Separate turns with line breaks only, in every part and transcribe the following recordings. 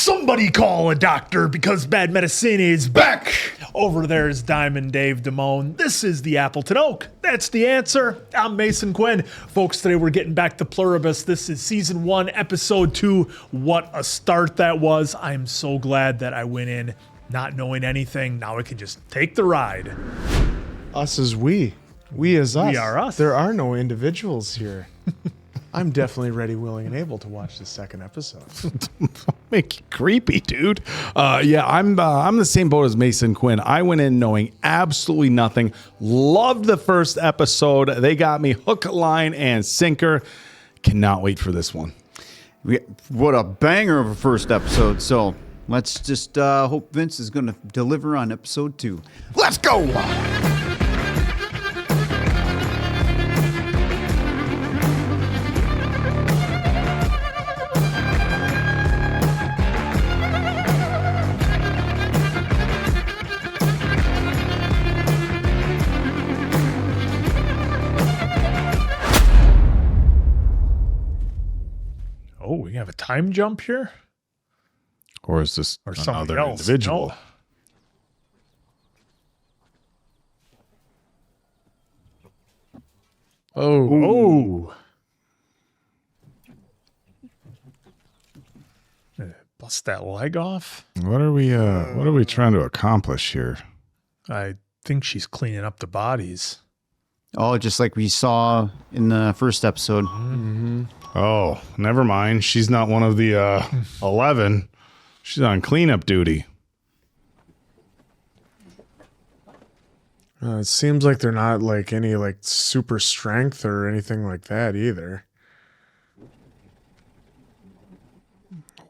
Somebody call a doctor because bad medicine is back. Over there is Diamond Dave Damone. This is the Appleton Oak. That's the answer. I'm Mason Quinn. Folks, today we're getting back to Pluribus. This is season 1, episode 2. What a start that was. I'm so glad that I went in not knowing anything. Now I can just take the ride.
Us is we. We is us.
We are us.
There are no individuals here. I'm definitely ready, willing, and able to watch the second episode.
Make you creepy, dude. Yeah, I'm the same boat as Mason Quinn. I went in knowing absolutely nothing. Loved the first episode. They got me hook, line, and sinker. Cannot wait for this one.
What a banger of a first episode. So let's just hope Vince is going to deliver on episode 2. Let's go!
Oh, we have a time jump here?
Or is this
Or something
another
else?
individual?
No. Oh. Bust that leg off.
What are we trying to accomplish here?
I think she's cleaning up the bodies.
Oh, just like we saw in the first episode.
Mm-hmm.
Oh, never mind. She's not one of the 11. She's on cleanup duty.
It seems like they're not like any like super strength or anything like that either.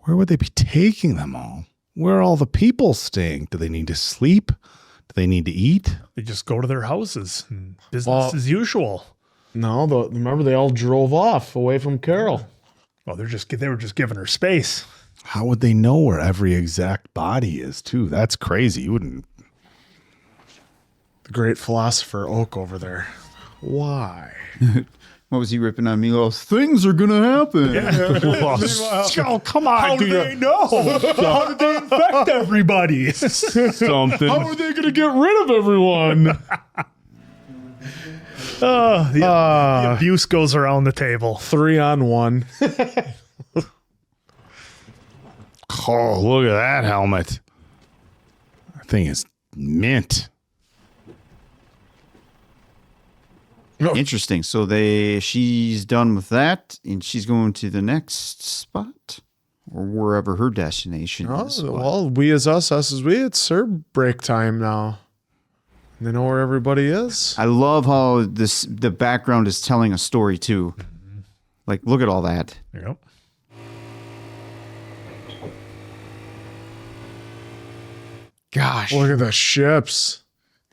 Where would they be taking them all? Where are all the people staying? Do they need to sleep? Do they need to eat?
They just go to their houses. And business as usual.
No, remember they all drove off away from Carol.
Well, they were just giving her space.
How would they know where every exact body is, too? That's crazy. You wouldn't.
The great philosopher Oak over there. Why?
What was he ripping on me? Oh, things are going to happen.
Oh, come on.
How do they know? How did they infect everybody?
Something.
How are they going to get rid of everyone?
The abuse goes around the table.
3-on-1.
Oh, look at that helmet. That thing is mint.
Interesting. So she's done with that, and she's going to the next spot, or wherever her destination is.
Well, we is us, us is we. It's her break time now. They know where everybody is.
I love how the background is telling a story too. Like, look at all that.
Yep.
Gosh,
Look at the ships.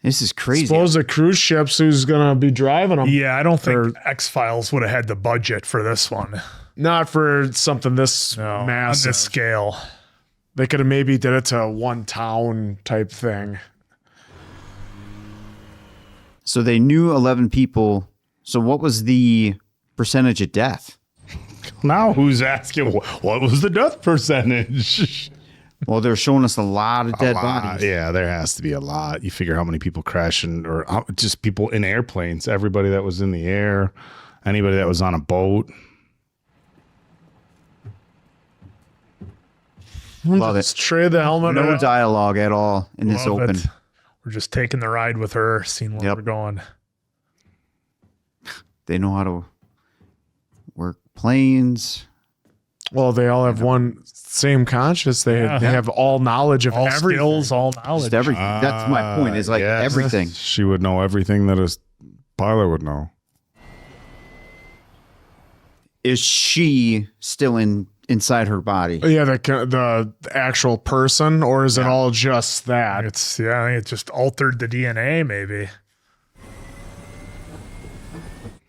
this is crazy.
Suppose the cruise ships who's going to be driving them.
Yeah, I don't think X-Files would have had the budget for this one.
Not for something this
On
massive.
this scale.
They could have maybe did it to one town type thing.
So they knew 11 people. So what was the percentage of death?
Now who's asking what was the death percentage?
Well, they're showing us a lot of dead bodies.
Yeah, there has to be a lot. You figure how many people crashing or just people in airplanes, everybody that was in the air, anybody that was on a boat.
Love
Let's
it.
trade the helmet.
No
out.
dialogue at all in this
Love
open.
it. We're just taking the ride with her, seeing where
Yep.
we're going.
They know how to work planes.
Well, they all have one same conscious. They have all knowledge of
All
everything.
skills, all knowledge.
Just everything. That's my point. Is like
yes.
everything.
She would know everything that a pilot would know.
Is she still inside her body?
Yeah, the actual person, or is it all just that?
I think it just altered the DNA, maybe.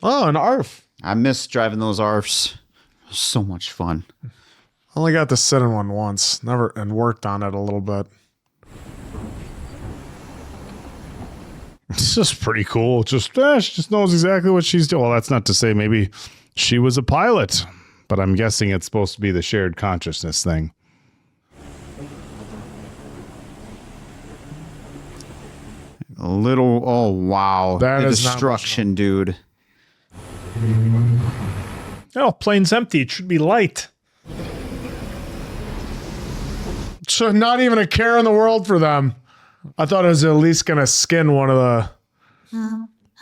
Oh, an ARF.
I miss driving those ARFs. So much fun.
Only got to sit in one once, never, and worked on it a little bit.
It's just pretty cool. She just knows exactly what she's doing. Well, that's not to say maybe she was a pilot, but I'm guessing it's supposed to be the shared consciousness thing.
A little. Oh wow,
That
the
is not
destruction, dude.
Oh, plane's empty. It should be light.
So not even a care in the world for them. I thought it was at least going to skin one of the...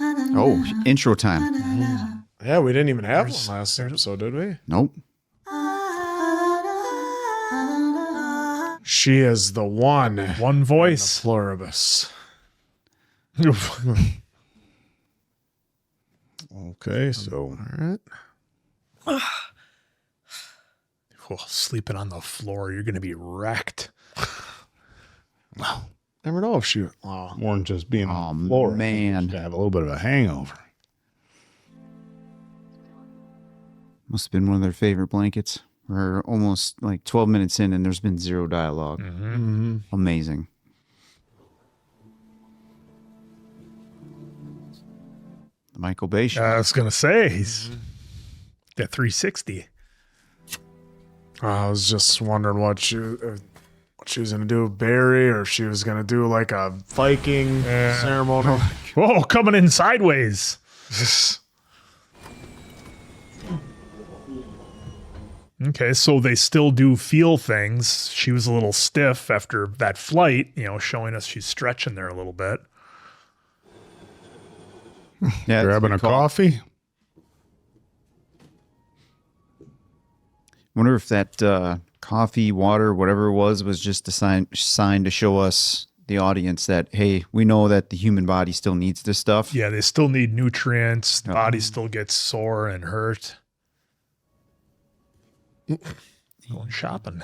Oh, intro time.
Yeah, we didn't even have one last episode, did we?
Nope.
She is the one.
One voice.
Pluribus.
Okay, so
All right.
Oh, sleeping on the floor, you're going to be wrecked.
Never know if she... Oh,
more than just being
Oh
on the floor.
man,
To have a little bit of a hangover.
must have been one of their favorite blankets. We're almost like 12 minutes in, and there's been zero dialogue. Amazing. The Michael Bay show.
I was going to say, he's got 360.
I was just wondering what she was going to do, Barry, or if she was going to do like a Viking ceremony.
Whoa, coming in sideways. Okay, so they still do feel things. She was a little stiff after that flight, showing us she's stretching there a little bit.
Yeah,
Grabbing a coffee.
Wonder if that coffee, water, whatever it was just a sign to show us, the audience, that, hey, we know that the human body still needs this stuff.
Yeah, they still need nutrients. The body still gets sore and hurt. Going shopping.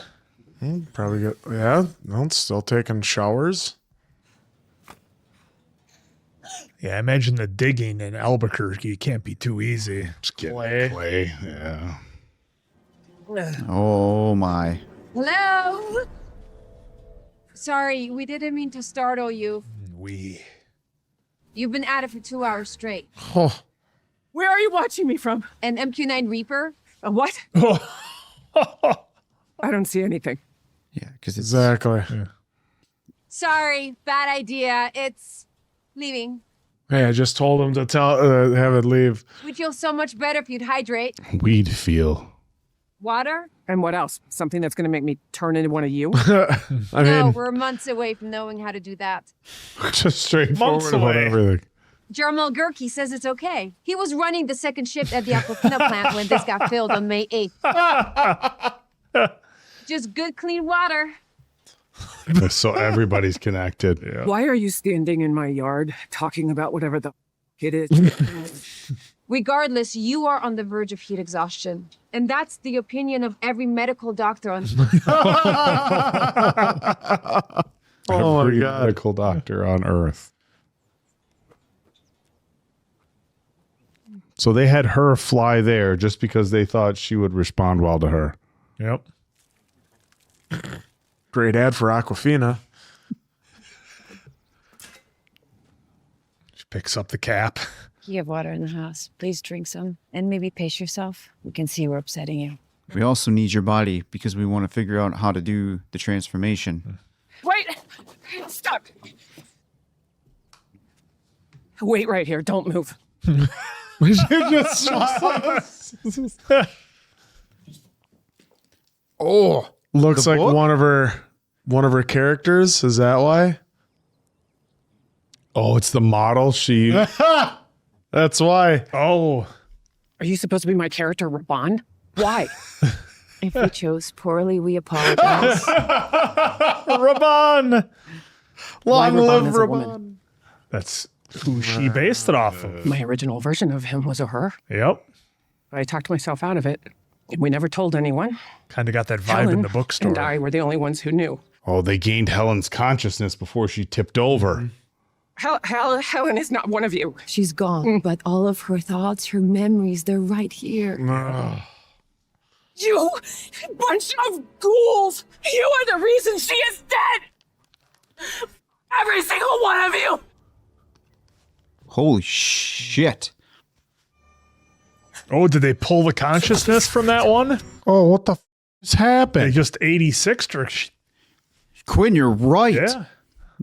Probably get... Yeah, no, still taking showers.
Yeah, I imagine the digging in Albuquerque can't be too easy.
Just get play. Yeah.
Oh my.
Hello? Sorry, we didn't mean to startle you.
You've
been at it for 2 hours straight.
Oh,
Where are you watching me from?
An MQ-9 Reaper?
A what? I don't see anything.
Yeah, because it's
exactly.
Sorry, bad idea. It's leaving.
Hey, I just told him to have it leave.
We'd feel so much better if you'd hydrate.
We'd feel.
Water?
And what else? Something that's going to make me turn into one of you?
I
No,
mean,
we're months away from knowing how to do that.
Just straightforward
Months
about
away.
everything.
Jarmel Gurki says it's okay. He was running the second shift at the Aquafina plant when this got filled on May 8th. Just good, clean water.
So everybody's connected. Yeah.
Why are you standing in my yard talking about whatever the it is?
Regardless, you are on the verge of heat exhaustion. And that's the opinion of every medical doctor on
oh my
Every
God.
medical doctor on Earth. So they had her fly there just because they thought she would respond well to her.
Yep.
Great ad for Aquafina.
She picks up the cap.
You have water in the house. Please drink some and maybe pace yourself. We can see we're upsetting you.
We also need your body because we want to figure out how to do the transformation.
Wait! Stop! Wait right here. Don't move.
Oh, looks like
book?
one of her characters. Is that why?
Oh, it's the model. She
That's why.
Oh,
Are you supposed to be my character, Raban? Why?
If we chose poorly, we apologize.
Raban.
Why
Long
Raban
live
is a woman?
Raban.
That's who she based it off of.
My original version of him was a her.
Yep.
I talked myself out of it. We never told anyone.
Kind of got that vibe
Helen
in the bookstore.
and I were the only ones who knew.
Oh, they gained Helen's consciousness before she tipped over.
Helen is not one of you.
She's gone, but all of her thoughts, her memories, they're right here.
You bunch of ghouls! You are the reason she is dead! Every single one of you!
Holy shit.
Oh, did they pull the consciousness from that one?
Oh, what the is
They
happened?
just 86'd her.
Quinn, you're right.
Yeah.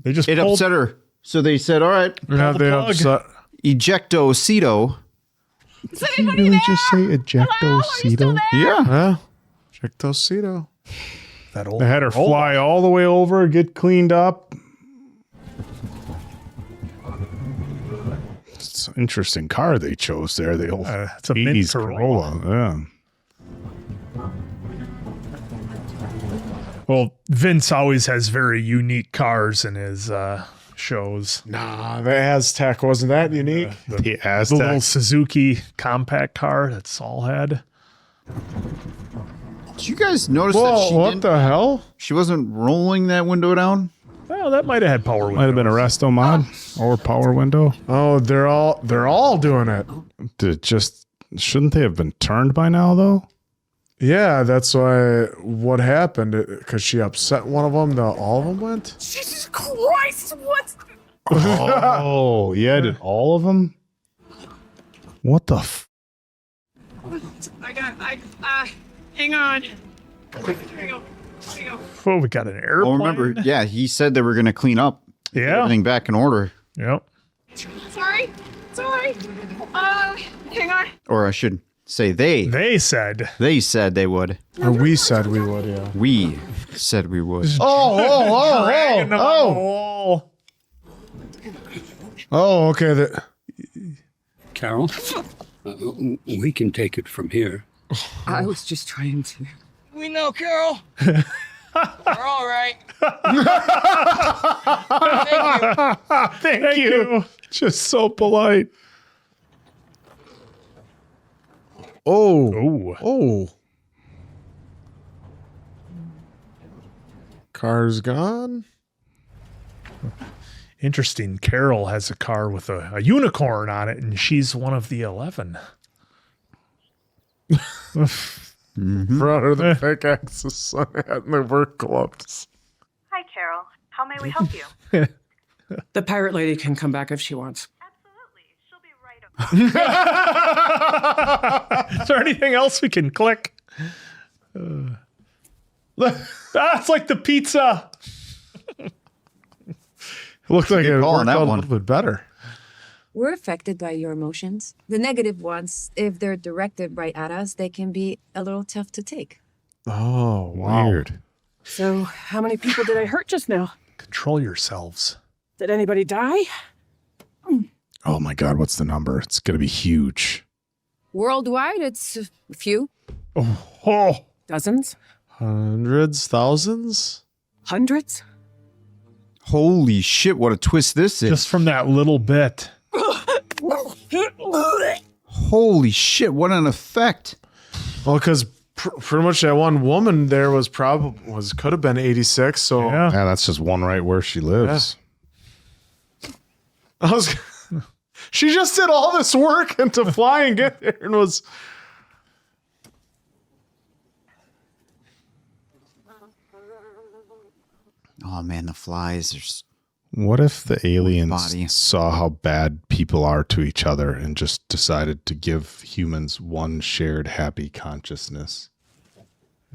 They just
It
pulled.
upset her. So they said, all right,
Yeah, they
plug.
upset.
ejecto-cedo.
Is anybody there?
ejecto-cedo?
Yeah.
Yeah. Ejecto-cedo.
That old
They had her fly all the way over, get cleaned up.
It's an interesting car they chose there. The old
it's a mint
80s
Corolla.
Corolla. Yeah.
Well, Vince always has very unique cars in his shows.
Nah, the Aztec wasn't that unique.
The
The little
Aztec.
Suzuki compact car that Saul had.
Did you guys notice that
Whoa,
she
what
didn't?
the hell?
She wasn't rolling that window down?
Well, that might have had power
Might have been a resto mod or power window.
Oh, they're all doing it.
Shouldn't they have been turned by now though?
Yeah, that's why. What happened? Because she upset one of them. All of them went.
Jesus Christ! What?
Oh, yeah, did all of them? What the
Hang on.
Oh, we got an airplane.
Oh, remember, yeah, he said they were going to clean up. Get
Yeah.
everything back in order.
Yep.
Sorry. Hang on.
Or I should say they.
They said.
They said they would.
Or we said we would. Yeah.
We said we would.
Dragging them on the wall.
Oh, okay.
Carol, we can take it from here.
I was just trying to.
We know, Carol. We're all right.
Thank you.
Just so polite.
Oh.
Oh.
Oh. Car's gone.
Interesting. Carol has a car with a unicorn on it, and she's one of the 11.
Brought her the pickaxe, sun hat, and the work gloves.
Hi, Carol. How may we help you?
The pirate lady can come back if she wants.
Absolutely. She'll be right over.
Is there anything else we can click? It's like the pizza.
It looked like it
call on
worked
that
out a
one.
little bit better.
We're affected by your emotions. The negative ones, if they're directed right at us, they can be a little tough to take.
Oh, wow.
Weird.
So, how many people did I hurt just now?
Control yourselves.
Did anybody die?
Oh my God, what's the number? It's going to be huge.
Worldwide, it's a few.
Oh.
Dozens?
Hundreds, thousands?
Hundreds?
Holy shit, what a twist this is.
Just from that little bit.
Holy shit, what an effect.
Well, because pretty much that one woman there could have been 86. So
Yeah.
Yeah, that's just one right where she lives.
she just did all this work into fly and get there and was.
Oh man, the flies are.
What if the aliens
Body.
saw how bad people are to each other and just decided to give humans one shared happy consciousness?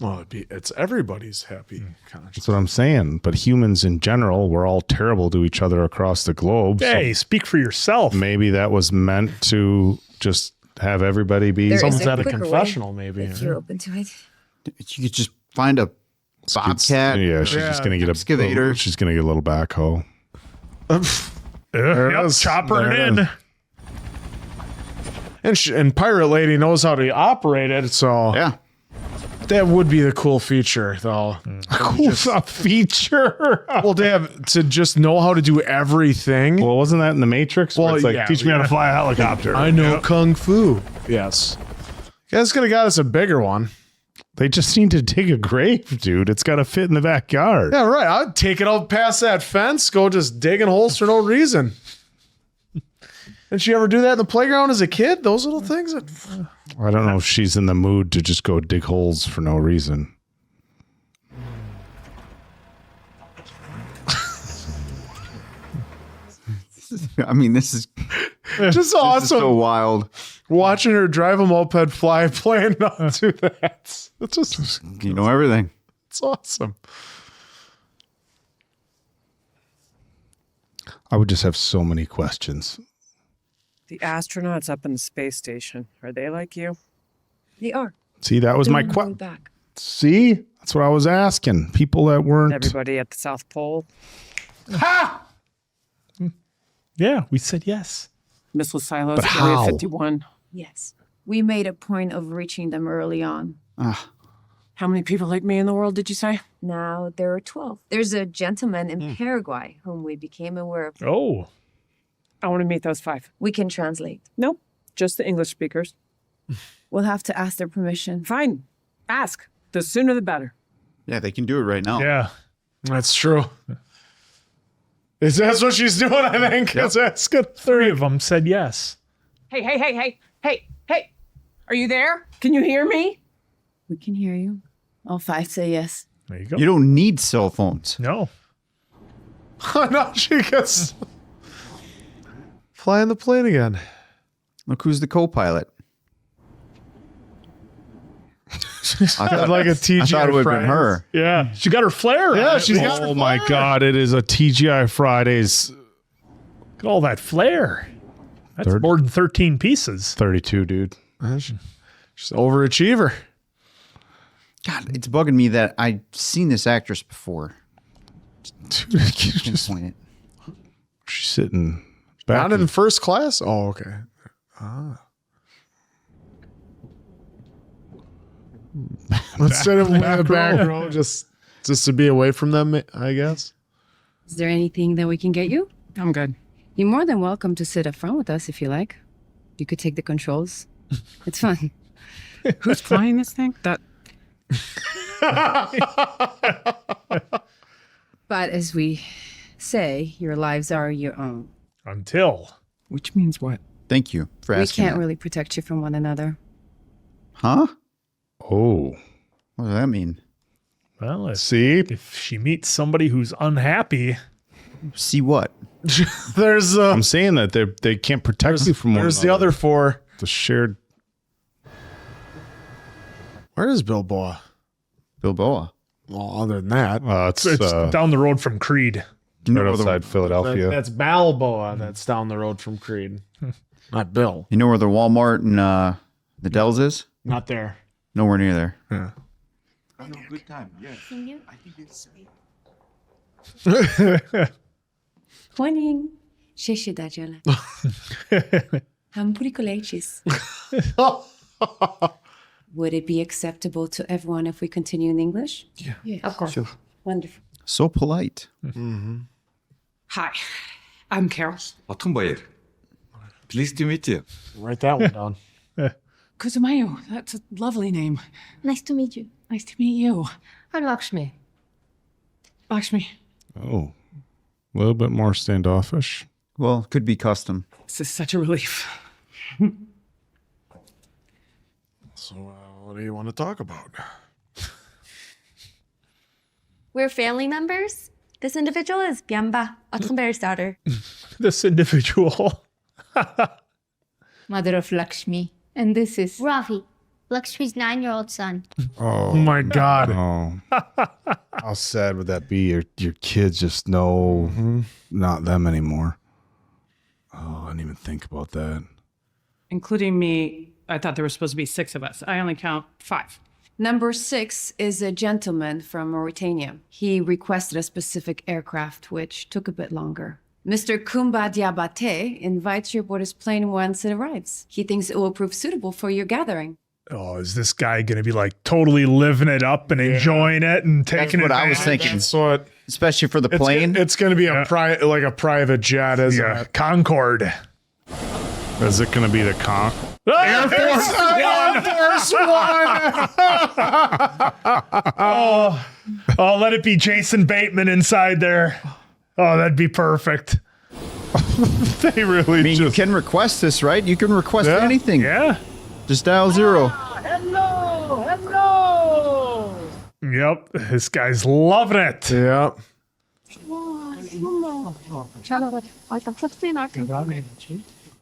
Well, it's everybody's happy conscience.
That's what I'm saying. But humans in general, we're all terrible to each other across the globe. So
Hey, speak for yourself.
maybe that was meant to just have everybody be.
There is
Someone's
a
at a
quicker way
confessional, maybe.
if you're open to it.
You could just find a bobcat.
Yeah, she's just gonna get
excavator.
She's gonna get a little backhoe.
There it
Yep,
is.
chopper
There
it
it
in.
is. And Pirate Lady knows how to operate it, so
Yeah.
that would be the cool feature, though.
Cool feature.
Well, to just know how to do everything.
Well, wasn't that in the Matrix? Where
Well,
it's like,
yeah,
teach me how to fly a helicopter.
I know kung fu. Yes. That's gonna got us a bigger one.
They just need to dig a grave, dude. It's got to fit in the backyard.
Yeah, right. I'd take it out past that fence, go just digging holes for no reason. Didn't you ever do that in the playground as a kid? Those little things?
I don't know if she's in the mood to just go dig holes for no reason.
I mean, this is
Just awesome.
so wild.
Watching her drive a moped fly, playing up to that. It's just,
You know everything.
it's awesome.
I would just have so many questions.
The astronauts up in the space station, are they like you?
They are.
See, that was my
Going
question.
back.
See, that's what I was asking. People that weren't.
Everybody at the South Pole?
Yeah, we said yes.
Missile silos,
But
Area
how?
51.
Yes. We made a point of reaching them early on.
How many people like me in the world did you say?
Now there are 12. There's a gentleman in Paraguay whom we became aware of.
Oh,
I want to meet those 5.
We can translate.
Nope, just the English speakers.
We'll have to ask their permission.
Fine, ask. The sooner the better.
Yeah, they can do it right now.
yeah.
That's true. That's what she's doing, I think. That's good.
3 of them said yes.
Hey. Are you there? Can you hear me?
We can hear you. All 5 say yes.
There you go.
You don't need cell phones.
No.
No, she gets flying the plane again.
Look who's the co-pilot.
Got like a TGI
I thought it would have been
Fridays.
her.
Yeah. She got her flare.
Yeah,
on.
she's got
Oh
her
my
flare.
God! It is a TGI Fridays.
Look at all that flare. That's
Third.
more than 13 pieces.
32, dude.
She's an overachiever.
God, it's bugging me that I've seen this actress before.
Dude, I can't just,
Pinpoint it.
she's sitting back.
Not in first class? Oh, okay. Instead of in the back row, just to be away from them, I guess.
Is there anything that we can get you?
I'm good.
You're more than welcome to sit up front with us if you like. You could take the controls. It's fun.
Who's flying this thing? That
But as we say, your lives are your own.
Until.
which means what?
Thank you for
We
asking.
can't
that.
really protect you from one another.
Huh?
Oh,
What does that mean?
Well,
see,
if she meets somebody who's unhappy,
See what?
There's
I'm saying that they can't protect you from one
there's the
another.
other 4.
The shared.
Where is Bilboa?
Bilboa.
Well, other than that,
It's
it's down the road from Creed.
You know
right
where the-
outside Philadelphia.
that's Balboa. That's down the road from Creed. Not Bill.
You know where the Walmart and the Dells is?
Not there.
Nowhere near there.
Yeah.
Good time. Yeah.
Morning. Cześć dadziele. Hamburgerleches. Would it be acceptable to everyone if we continue in English?
Yeah, of course.
Wonderful.
So polite.
Hi, I'm Carol.
Outbreak. Pleased to meet you.
Write that one down.
Kuzumayo. That's a lovely name.
Nice to meet you.
Nice to meet you.
I'm Lakshmi.
Lakshmi.
Oh, a little bit more standoffish.
Well, could be custom.
This is such a relief.
So, what do you want to talk about?
We're family members. This individual is Biamba, Outbreak's daughter.
This individual.
Mother of Lakshmi. And this is Ravi, Lakshmi's 9-year-old son.
Oh
my God.
Oh, how sad would that be? Your kids just know not them anymore. Oh, I didn't even think about that.
Including me, I thought there were supposed to be 6 of us. I only count 5.
Number 6 is a gentleman from Mauritania. He requested a specific aircraft, which took a bit longer. Mr. Kumba Diabate invites you aboard his plane once it arrives. He thinks it will prove suitable for your gathering.
Oh, is this guy going to be like totally living it up and enjoying it and taking
That's what I was
advantage?
thinking.
So
Especially for the plane.
It's going to be a private jet, isn't
Yeah,
it?
Concorde.
Is it going to be the con?
Air Force Oh, let it be Jason Bateman inside there. Oh, that'd be perfect.
They really
I mean, you can request this, right? You can request anything.
Yeah.
Just dial 0.
Yep. This guy's loving it.
Yeah.
I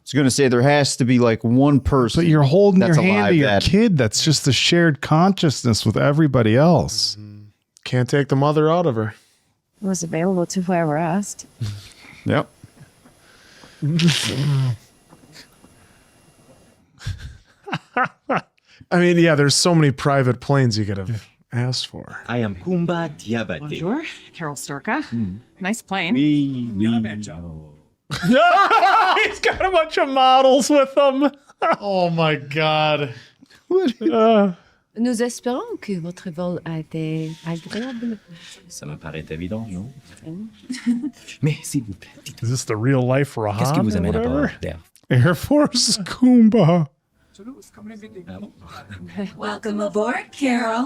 was going to say there has to be like one person.
But you're holding
that's
your hand
alive
to your
that-
kid. That's just the shared consciousness with everybody else.
Can't take the mother out of her.
It was available to whoever asked.
Yep.
I mean, yeah, there's so many private planes you could have asked for.
I am Kumba Diabate.
Bonjour, Carol Sturka. Nice plane.
He's got a bunch of models with him.
Oh my God.
Nous espérons que votre vol a été agréable.
Ça me paraît évident, non? Mais s'il vous plaît,
Is this the real life Rahan
qu'est-ce qui vous
or
amène à bord
whatever?
d'Air?
Air Force Kumba.
Welcome aboard, Carol.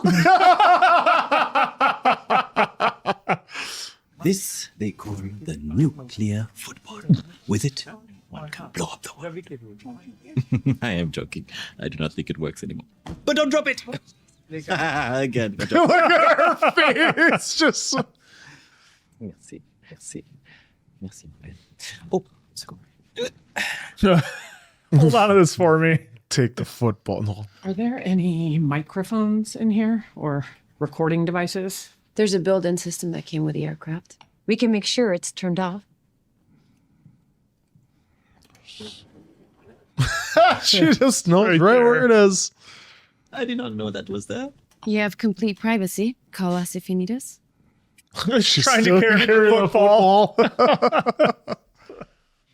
This they call the nuclear football. With it, one can blow up the world. I am joking. I do not think it works anymore. But don't drop it! Again.
Look at her face. Just.
Merci. Merci. Merci, mon belle. Oh, second.
Hold on to this for me.
Take the football. No.
Are there any microphones in here or recording devices?
There's a built-in system that came with the aircraft.
We can make sure it's turned off.
She just knows right where it is.
I did not know that was there.
You have complete privacy. Call us if you need us.
She's
Trying
still
to carry
carrying
the football.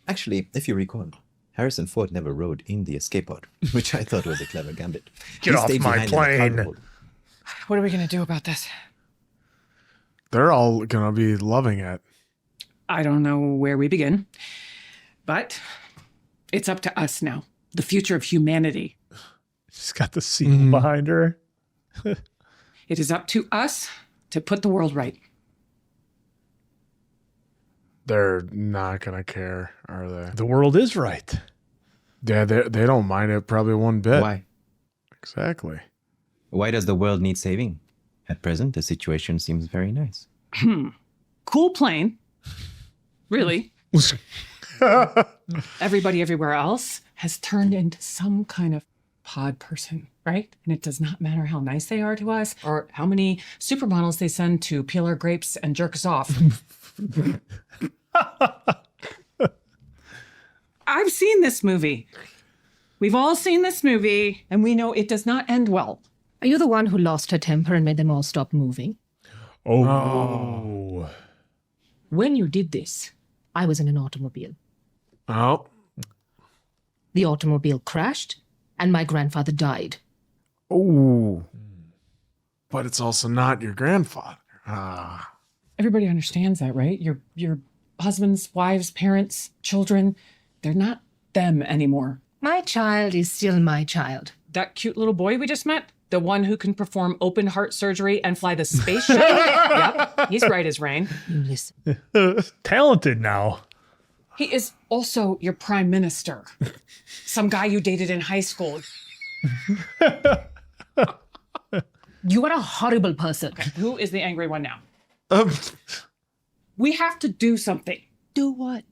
Actually, if you recall, Harrison Ford never rode in the escape pod, which I thought was a clever gambit.
Get
He
off
stayed
my
behind in the
plane.
cargo hold.
What are we going to do about this?
They're all going to be loving it.
I don't know where we begin, but it's up to us now. The future of humanity.
She's got the seal behind her.
It is up to us to put the world right.
They're not going to care, are they?
The world is right.
Yeah, they don't mind it probably one bit.
Why?
Exactly.
Why does the world need saving? At present, the situation seems very nice.
Cool plane. Really? Everybody everywhere else has turned into some kind of pod person, right? And it does not matter how nice they are to us or how many supermodels they send to peel our grapes and jerk us off. I've seen this movie. We've all seen this movie, and we know it does not end well.
Are you the one who lost her temper and made them all stop moving?
Oh.
When you did this, I was in an automobile.
Oh.
The automobile crashed, and my grandfather died.
Oh. But it's also not your grandfather.
Everybody understands that, right? Your husbands, wives, parents, children, they're not them anymore.
My child is still my child.
That cute little boy we just met, the one who can perform open heart surgery and fly the space shuttle? Yep, he's right as rain.
Listen.
Talented now.
He is also your prime minister. Some guy you dated in high school.
You are a horrible person.
Okay, who is the angry one now? We have to do something.
Do what?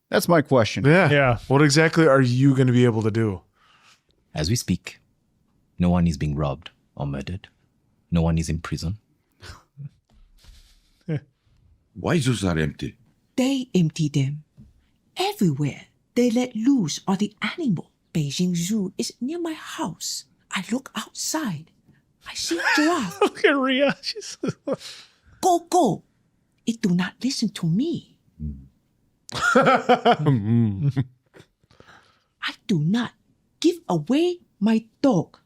That's my question.
Yeah.
What exactly are you going to be able to do?
As we speak, no one is being robbed or murdered. No one is in prison.
Why those are empty?
They empty them. Everywhere they let loose are the animal. Beijing Zoo is near my house. I look outside. I see giraffe.
Look at Rhea. She's...
Go. It do not listen to me. I do not give away my dog.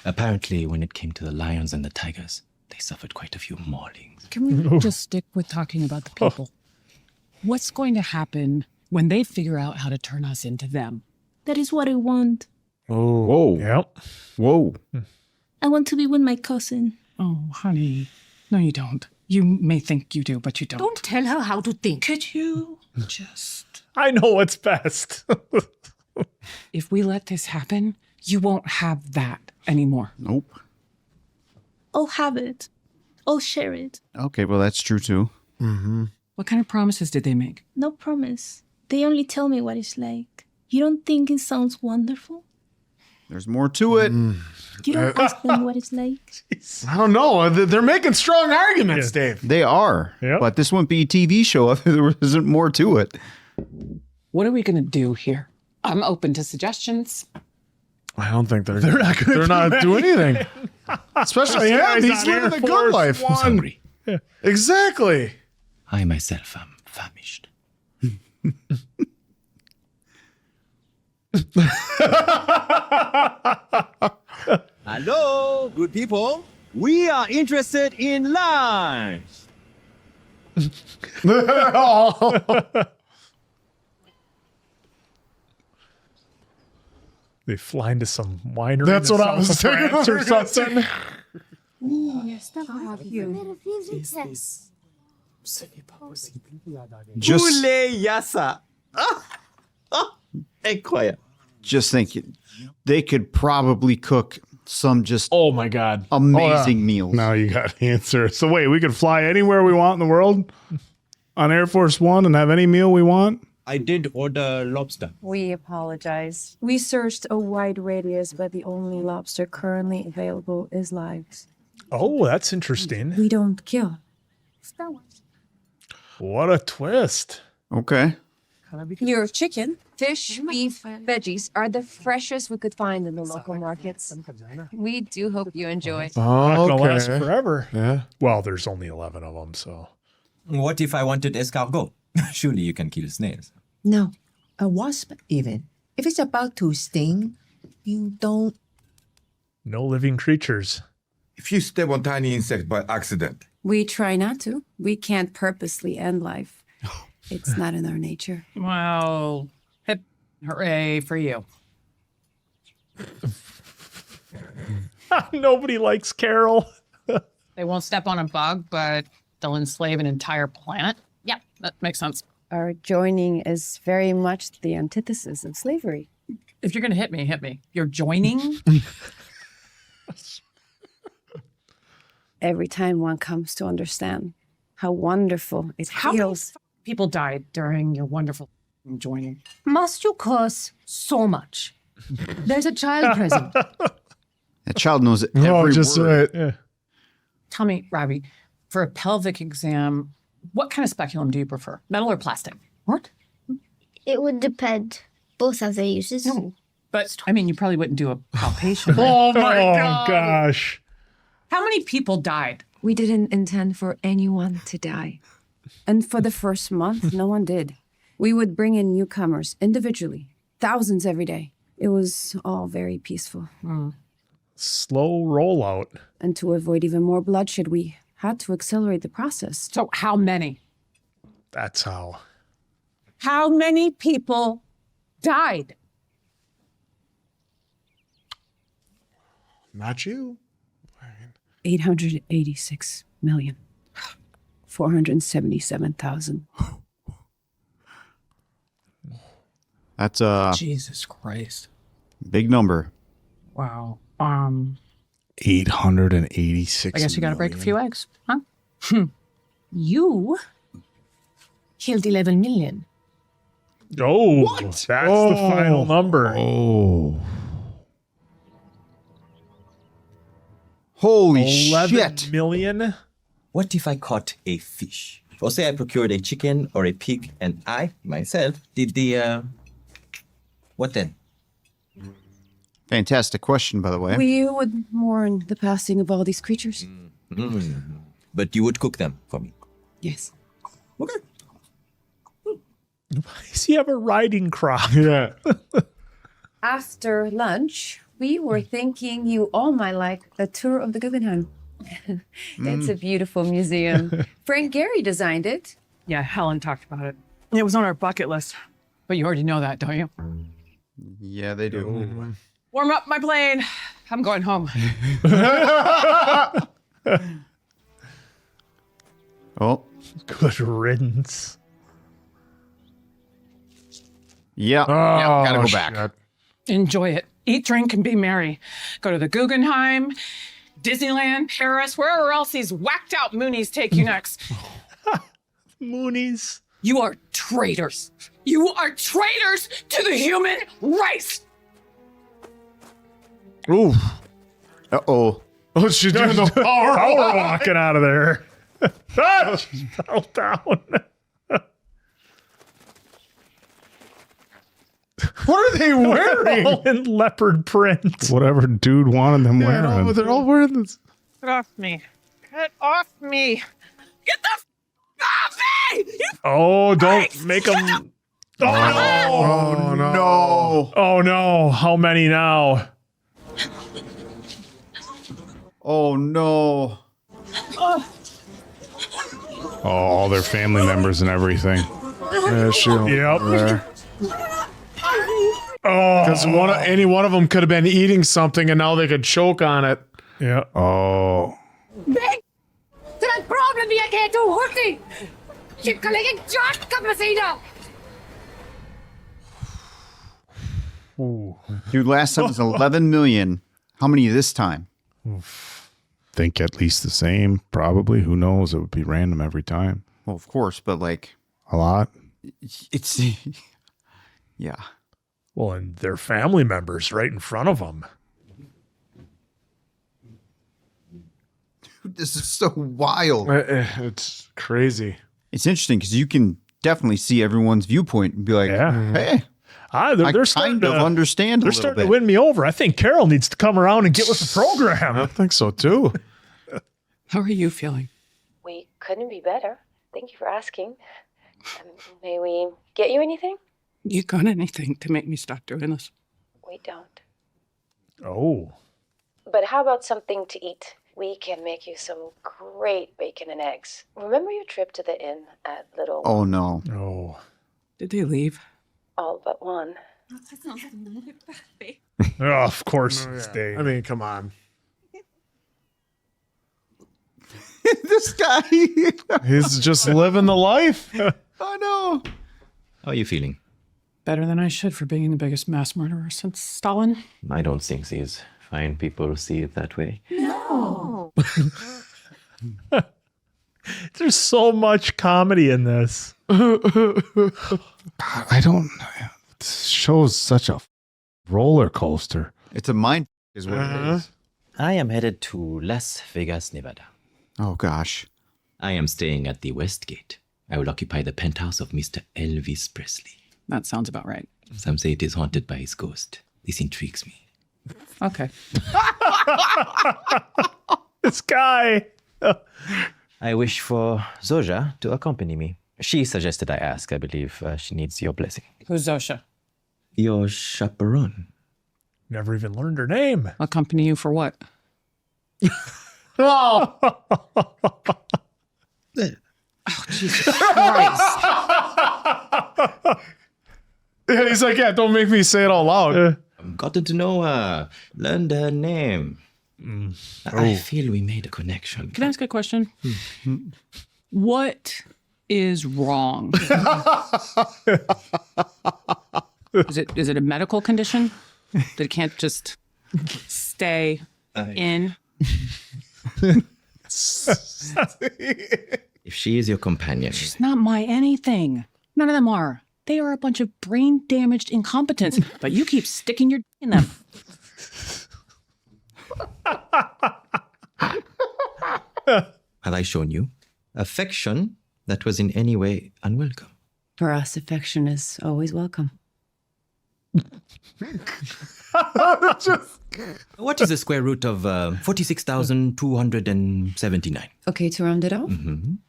Apparently, when it came to the lions and the tigers, they suffered quite a few maulings.
Can we just stick with talking about the people? What's going to happen when they figure out how to turn us into them?
That is what I want.
Oh. Whoa.
Yep.
Whoa.
I want to be with my cousin.
Oh, honey. No, you don't. You may think you do, but you don't.
Don't tell her how to think.
Could you just...
I know what's best.
If we let this happen, you won't have that anymore.
Nope.
I'll have it. I'll share it.
Okay, well, that's true too.
Mm-hmm.
What kind of promises did they make?
No promise. They only tell me what it's like. You don't think it sounds wonderful?
There's more to it.
You don't ask them what it's like.
I don't know. They're making strong arguments, Dave.
They are.
Yep.
But this wouldn't be a TV show if there isn't more to it.
What are we going to do here? I'm open to suggestions.
I don't think they're
not gonna
they're not doing anything. Especially him.
guy's
He's
on
living the
Air
good
Force
life.
One.
Hungry.
Exactly.
I myself am famished. Hello, good people. We are interested in lunch.
They fly into some winery.
That's
in
what I
south
was
of
thinking.
France or something.
Just,
Yasa. Incroyable.
just think, they could probably cook some just
Oh my God.
amazing meals.
Now you got the answer. So wait, we could fly anywhere we want in the world on Air Force One and have any meal we want?
I did order lobster.
We apologize. We searched a wide radius, but the only lobster currently available is live.
Oh, that's interesting.
We don't kill.
What a twist.
Okay.
Your chicken, fish, beef, veggies are the freshest we could find in the local markets. We do hope you enjoy.
Not gonna last
Okay.
forever.
Yeah.
Well, there's only 11 of them, so.
What if I wanted escargot? Surely you can kill snails.
No, a wasp even. If it's about to sting, you don't.
No living creatures.
If you step on tiny insect by accident,
We try not to. We can't purposely end life. It's not in our nature.
Well, hip hooray for you.
Nobody likes Carol.
They won't step on a bug, but they'll enslave an entire planet. Yeah, that makes sense.
Our joining is very much the antithesis of slavery.
If you're going to hit me. You're joining?
Every time one comes to understand how wonderful it
How many
feels.
people died during your wonderful joining?
Must you curse so much? There's a child present.
That child knows every
just
word.
right.
Tell me, Robbie, for a pelvic exam, what kind of speculum do you prefer? Metal or plastic? What?
It would depend. Both have their uses.
No. But, I mean, you probably wouldn't do a palpation.
Oh my gosh.
How many people died?
We didn't intend for anyone to die. And for the first month, no one did. We would bring in newcomers individually, thousands every day. It was all very peaceful.
Slow rollout.
And to avoid even more bloodshed, we had to accelerate the process.
So how many?
That's how.
How many people died?
Not you.
886,477,000.
That's a
Jesus Christ.
big number.
Wow.
886.
I guess you got to break a few eggs, huh?
You killed 11 million.
Oh, that's the final number.
Oh.
Holy
11
shit.
million?
What if I caught a fish? Or say I procured a chicken or a pig and I, myself, did the, what then?
Fantastic question, by the way.
We would mourn the passing of all these creatures.
But you would cook them for me.
Yes.
Okay.
Why does he have a riding crop?
Yeah.
After lunch, we were thinking you all might like a tour of the Guggenheim. It's a beautiful museum. Frank Gehry designed it.
Yeah, Helen talked about it. It was on our bucket list. But you already know that, don't you?
Yeah, they do.
Warm up my plane. I'm going home.
Oh.
Good riddance.
Yeah.
Oh,
gotta go back.
shit.
Enjoy it. Eat, drink, and be merry. Go to the Guggenheim, Disneyland, Paris, wherever else these whacked out Moonies take you next.
Moonies.
You are traitors. You are traitors to the human race.
Ooh.
Uh-oh.
Oh, she's doing the power
walking out of there. Ah, she fell down.
What are they wearing?
All in leopard print.
Whatever dude wanted them wearing.
They're all wearing this.
Get off me. Get off me. Get the off me!
Oh, don't make them.
Oh, no.
Oh, no. How many now?
Oh, no.
Oh, all their family members and everything.
Yeah,
Yep.
There.
Oh.
Because any one of them could have been eating something and now they could choke on it.
Yeah.
Oh.
Big! There's problem vi kan du hurtigt! Kip kan lægge jot kapaciteter!
Dude, last time was 11 million. How many this time?
Think at least the same, probably. Who knows? It would be random every time.
Well, of course, but like...
A lot?
It's... Yeah.
Well, and their family members right in front of them.
Dude, this is so wild.
It's crazy.
It's interesting because you can definitely see everyone's viewpoint and be like, hey,
They're
I
starting
kind of understand
They're
a little
starting
bit.
to win me over. I think Carol needs to come around and get with the program.
I think so, too.
How are you feeling?
We couldn't be better. Thank you for asking. May we get you anything?
You got anything to make me stop doing this?
We don't.
Oh.
But how about something to eat? We can make you some great bacon and eggs. Remember your trip to the inn at Little...
Oh, no.
Oh.
Did they leave?
All but one.
Oh, of course. Stay.
I mean, come on.
This guy.
He's just living the life.
I know.
How are you feeling?
Better than I should for being the biggest mass murderer since Stalin.
I don't think these fine people see it that way.
No.
There's so much comedy in this.
I don't. This show's such a roller coaster.
It's a mind is what it is.
I am headed to Las Vegas, Nevada.
Oh, gosh.
I am staying at the Westgate. I will occupy the penthouse of Mr. Elvis Presley.
That sounds about right.
Some say it is haunted by his ghost. This intrigues me.
Okay.
This guy.
I wish for Zoja to accompany me. She suggested I ask. I believe she needs your blessing.
Who's Zosha?
Your chaperone.
Never even learned her name.
Accompany you for what?
Oh.
Oh, Jesus Christ.
Yeah, he's like, yeah, don't make me say it out loud.
I've gotten to know her, learned her name. I feel we made a connection.
Can I ask a question? What is wrong? Is it a medical condition that it can't just stay in?
If she is your companion,
She's not my anything. None of them are. They are a bunch of brain-damaged incompetents, but you keep sticking your in them.
have I shown you affection that was in any way unwelcome?
For us, affection is always welcome.
What is the square root of 46,279?
Okay, to round it off?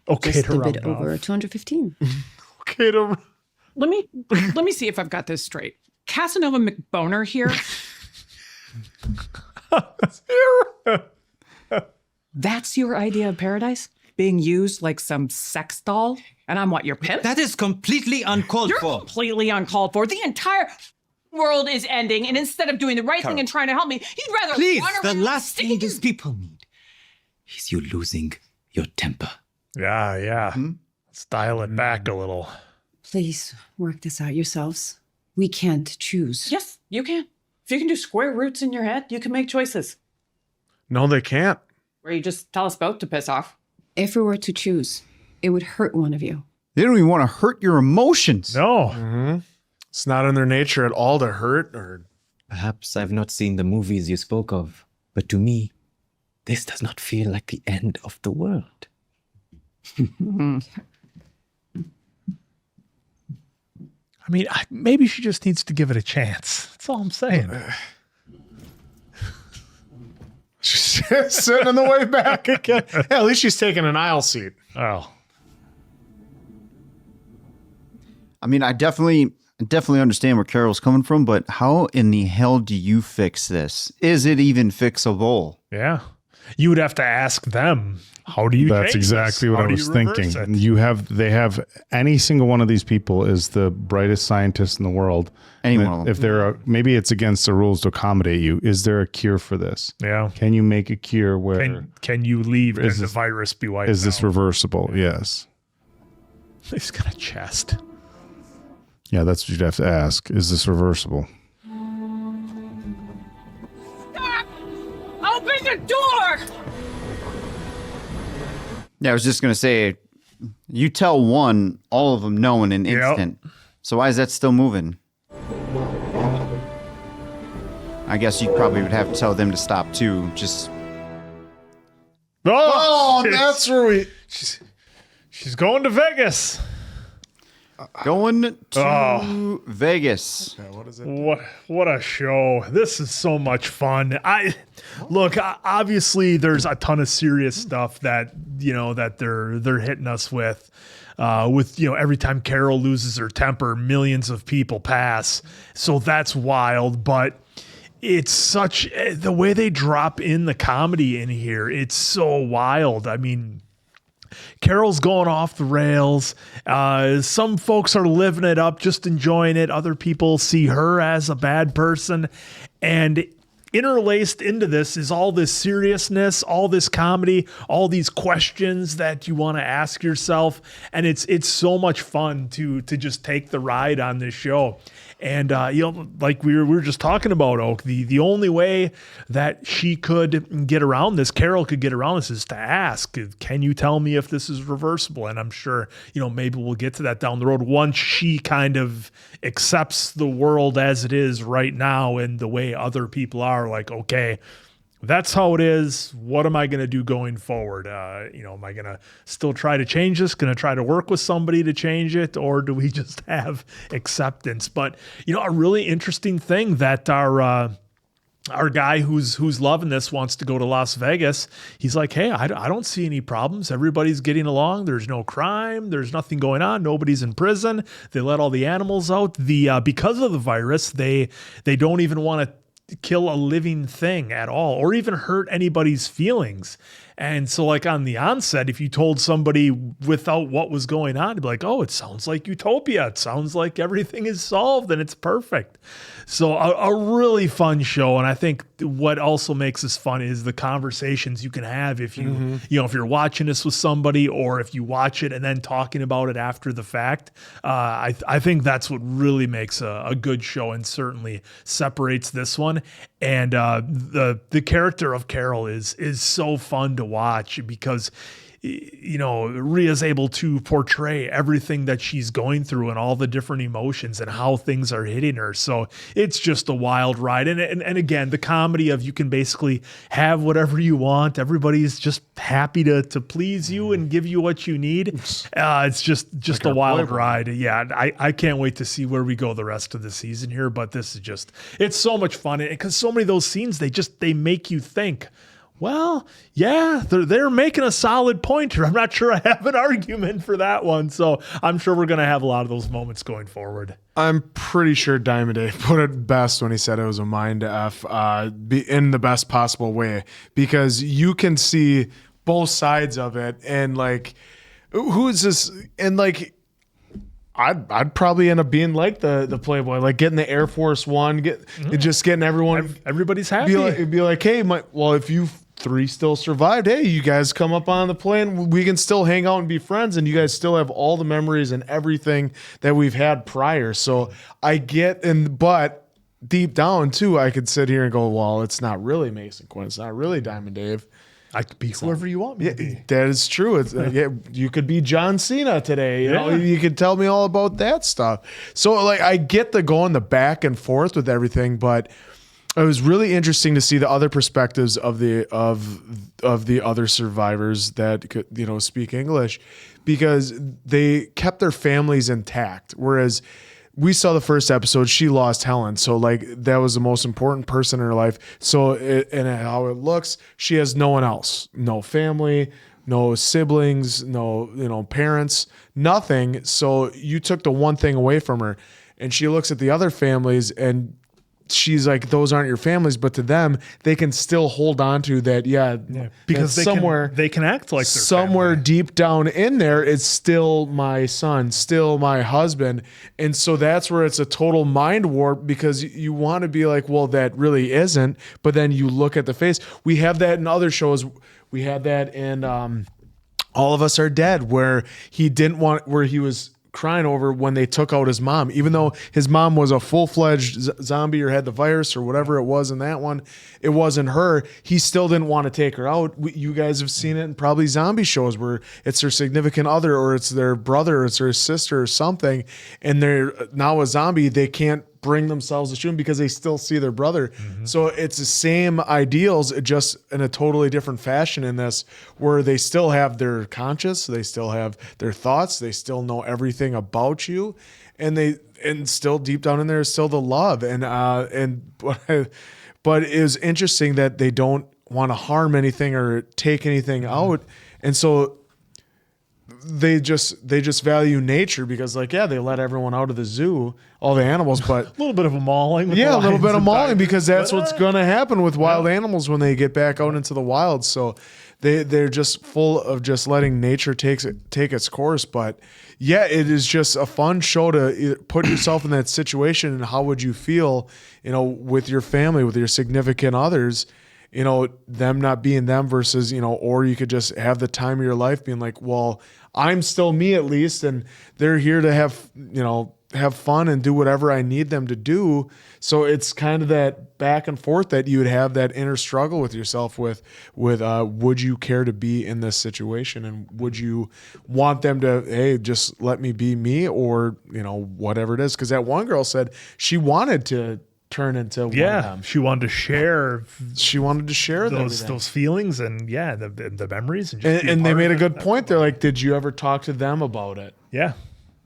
Okay,
Just
to
a
round
bit
it off.
over 215.
Okay, to...
Let me see if I've got this straight. Casanova McBoner here. That's your idea of paradise? Being used like some sex doll? And I'm what, your pimp?
That is completely uncalled
You're
for.
completely uncalled for. The entire world is ending, and instead of doing the right thing
Carol.
and trying to help me, you'd rather
Please,
run
the
around
last
sticking
thing these people need is you losing your temper.
Yeah. Let's dial it back a little.
Please work this out yourselves. We can't choose.
Yes, you can. If you can do square roots in your head, you can make choices.
No, they can't.
Where you just tell us both to piss off.
If we were to choose, it would hurt one of you.
They don't even want to hurt your emotions.
No.
It's not in their nature at all to hurt or
Perhaps I've not seen the movies you spoke of, but to me, this does not feel like the end of the world.
I mean, maybe she just needs to give it a chance. That's all I'm saying.
She's sitting on the way back again. Yeah, at least she's taking an aisle seat.
Oh.
I mean, I definitely understand where Carol's coming from, but how in the hell do you fix this? Is it even fixable?
Yeah. You would have to ask them. How do you
That's
change
exactly
this?
what
How
I
do
was
you reverse
thinking.
it?
They have any single one of these people is the brightest scientist in the world.
Any one of them.
If maybe it's against the rules to accommodate you. Is there a cure for this?
Yeah.
Can you make a cure where
Can you leave and the virus be wiped
is this
out?
reversible? Yes.
He's got a chest.
Yeah, that's what you'd have to ask. Is this reversible?
Stop! Open the door!
Yeah, I was just going to say, you tell one, all of them know in an instant. So why is that still moving? I guess you probably would have to tell them to stop too. Just.
Oh, that's where
she's going to Vegas.
Going to Vegas.
Okay, what is it?
What a show. This is so much fun. Obviously there's a ton of serious stuff that, that they're hitting us with every time Carol loses her temper, millions of people pass. So that's wild, but it's such the way they drop in the comedy in here. It's so wild. I mean, Carol's going off the rails. Some folks are living it up, just enjoying it. Other people see her as a bad person. And interlaced into this is all this seriousness, all this comedy, all these questions that you want to ask yourself. And it's so much fun to just take the ride on this show. And, like we were just talking about, Oak, the only way that she could get around this, Carol could get around this, is to ask, can you tell me if this is reversible? And I'm sure, maybe we'll get to that down the road once she kind of accepts the world as it is right now and the way other people are, like, okay, that's how it is. What am I going to do going forward? Am I going to still try to change this? Going to try to work with somebody to change it? Or do we just have acceptance? But, a really interesting thing that our guy who's loving this wants to go to Las Vegas. He's like, hey, I don't see any problems. Everybody's getting along. There's no crime. There's nothing going on. Nobody's in prison. They let all the animals out. Because of the virus, they don't even want to kill a living thing at all or even hurt anybody's feelings. And so, like, on the onset, if you told somebody without what was going on, to be like, oh, it sounds like utopia. It sounds like everything is solved and it's perfect. So a really fun show. And I think what also makes this fun is the conversations you can have if you, if you're watching this with somebody or if you watch it and then talking about it after the fact. I think that's what really makes a good show and certainly separates this one. And the character of Carol is so fun to watch because Rhea's able to portray everything that she's going through and all the different emotions and how things are hitting her. So it's just a wild ride. And again, the comedy of you can basically have whatever you want. Everybody's just happy to please you and give you what you need. It's just like a wild ride. Yeah, I can't wait to see where we go the rest of the season here. But this is it's so much fun because so many of those scenes, they make you think, well, yeah, they're making a solid point here. I'm not sure I have an argument for that one. So I'm sure we're going to have a lot of those moments going forward.
I'm pretty sure Diamond Dave put it best when he said it was a mind F in the best possible way, because you can see both sides of it. And like, who is this? And like, I'd probably end up being like the Playboy, like getting the Air Force One, just getting
everybody's happy.
Be like, hey, if you three still survived, hey, you guys come up on the plane, we can still hang out and be friends, and you guys still have all the memories and everything that we've had prior. So I get, but deep down too, I could sit here and go, well, it's not really Mason Quinn, it's not really Diamond Dave.
I could be whoever you want me to be.
That is true. It's you could be John Cena today. You know, you could tell me all about that stuff. So like, I get the going the back and forth with everything, but It was really interesting to see the other perspectives of the other survivors that could, speak English, because they kept their families intact. Whereas we saw the first episode, she lost Helen. So like that was the most important person in her life. So and how it looks, she has no one else, no family, no siblings, no, parents, nothing. So you took the one thing away from her, and she looks at the other families and she's like, those aren't your families, but to them, they can still hold on to that. Yeah.
Because
they
can act like they're
somewhere
family.
Deep down in there, it's still my son, still my husband. And so that's where it's a total mind warp, because you want to be like, well, that really isn't. But then you look at the face. We have that in other shows. We had that in All of Us Are Dead, where he was crying over when they took out his mom, even though his mom was a full-fledged zombie or had the virus or whatever it was in that one. It wasn't her. He still didn't want to take her out. You guys have seen it in probably zombie shows where it's their significant other, or it's their brother, or it's their sister or something, and they're now a zombie. They can't bring themselves to shoot him because they still see their brother. So it's the same ideals, just in a totally different fashion in this, where they still have their conscience, they still have their thoughts, they still know everything about you, and still deep down in there is still the love. But it was interesting that they don't want to harm anything or take anything out, and so they just value nature, because they let everyone out of the zoo, all the animals, but
a little bit of a mauling. With
a little
lions
bit of
and
mauling,
tigers,
because that's
but,
what's going to happen with wild animals when they get back out into the wild. So they're just full of just letting nature take its course. But yeah, it is just a fun show to put yourself in that situation, and how would you feel, with your family, with your significant others, them not being them versus, or you could just have the time of your life being like, well, I'm still me at least, and they're here to have fun and do whatever I need them to do. So it's kind of that back and forth that you would have, that inner struggle with yourself with would you care to be in this situation, and would you want them to, hey, just let me be me, or whatever it is. Because that one girl said she wanted to turn into one of them.
She wanted to share
those
feelings and the memories,
and they made a good point. They're like, did you ever talk to them about it?
Yeah.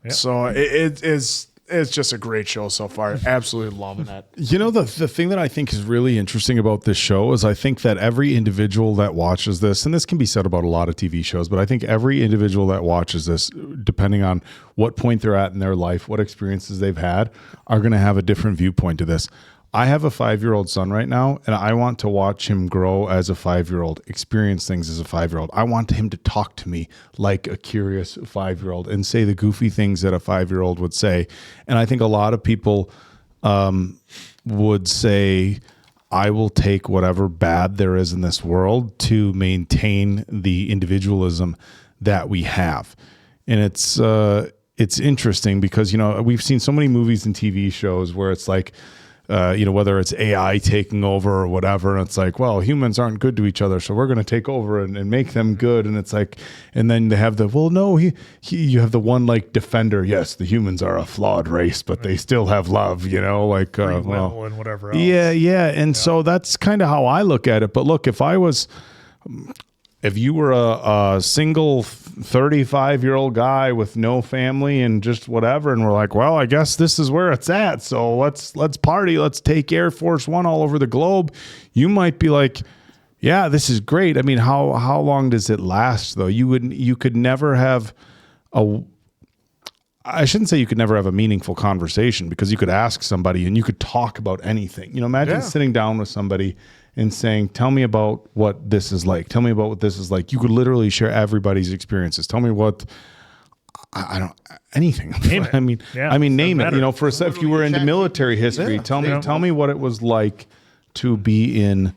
So it's just a great show so far. Absolutely loving it.
The thing that I think is really interesting about this show is I think that every individual that watches this, and this can be said about a lot of TV shows, but I think every individual that watches this, depending on what point they're at in their life, what experiences they've had, are going to have a different viewpoint to this. I have a 5-year-old son right now, and I want to watch him grow as a 5-year-old, experience things as a 5-year-old. I want him to talk to me like a curious 5-year-old and say the goofy things that a 5-year-old would say. And I think a lot of people would say, I will take whatever bad there is in this world to maintain the individualism that we have. And it's interesting because, we've seen so many movies and TV shows where it's like, whether it's AI taking over or whatever, and it's like, well, humans aren't good to each other, so we're going to take over and make them good. And it's like, and then they have you have the one like defender. Yes, the humans are a flawed race, but they still have love,
and whatever else.
Yeah. And so that's kind of how I look at it. But look, if you were a single 35-year-old guy with no family and just whatever, and we're like, well, I guess this is where it's at, so let's party, let's take Air Force One all over the globe, you might be like, yeah, this is great. I mean, how long does it last though? You could never have I shouldn't say you could never have a meaningful conversation, because you could ask somebody and you could talk about anything. Imagine sitting down with somebody and saying, tell me about what this is like. Tell me about what this is like. You could literally share everybody's experiences. Tell me what, anything.
Name it.
Name it. If you were into military history, tell me what it was like to be in,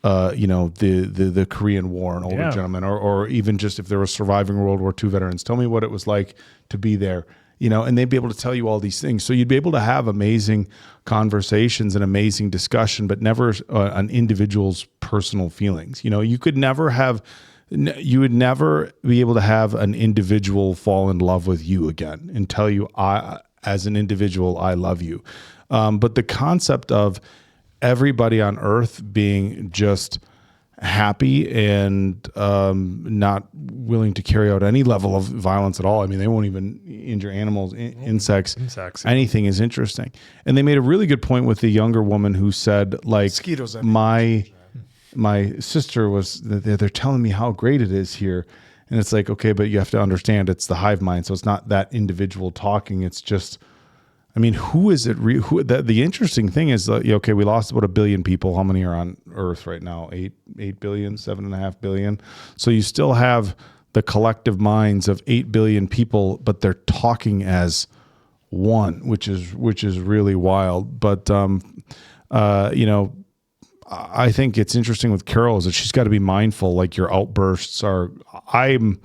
the Korean War, an older gentleman, or even just if there were surviving World War II veterans, tell me what it was like to be there. And they'd be able to tell you all these things. So you'd be able to have amazing conversations and amazing discussion, but never an individual's personal feelings. You would never be able to have an individual fall in love with you again and tell you, as an individual, I love you. But the concept of everybody on Earth being just happy and not willing to carry out any level of violence at all. I mean, they won't even injure animals, insects, anything is interesting. And they made a really good point with the younger woman who said, like,
Mosquitoes,
my sister was, they're telling me how great it is here. And it's like, okay, but you have to understand it's the hive mind. So it's not that individual talking. It's just, I mean, who is it? The interesting thing is, okay, we lost about 1 billion people. How many are on Earth right now? 8 billion, 7.5 billion. So you still have the collective minds of 8 billion people, but they're talking as one, which is really wild. But, I think it's interesting with Carol is that she's got to be mindful. Like your outbursts I'm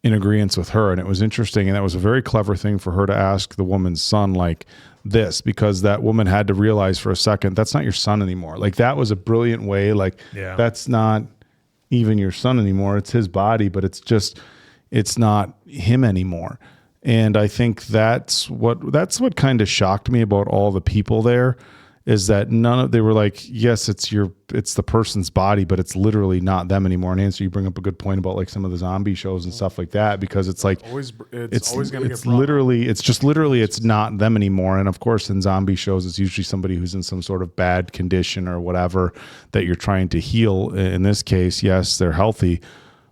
in agreement with her. And it was interesting. And that was a very clever thing for her to ask the woman's son like this, because that woman had to realize for a second, that's not your son anymore. Like that was a brilliant way. Like that's not even your son anymore. It's his body, but it's not him anymore. And I think that's what kind of shocked me about all the people there, is that they were like, yes, it's the person's body, but it's literally not them anymore. And Nancy, you bring up a good point about like some of the zombie shows and stuff like that, because it's like, it's not them anymore. And of course, in zombie shows, it's usually somebody who's in some sort of bad condition or whatever that you're trying to heal. In this case, yes, they're healthy,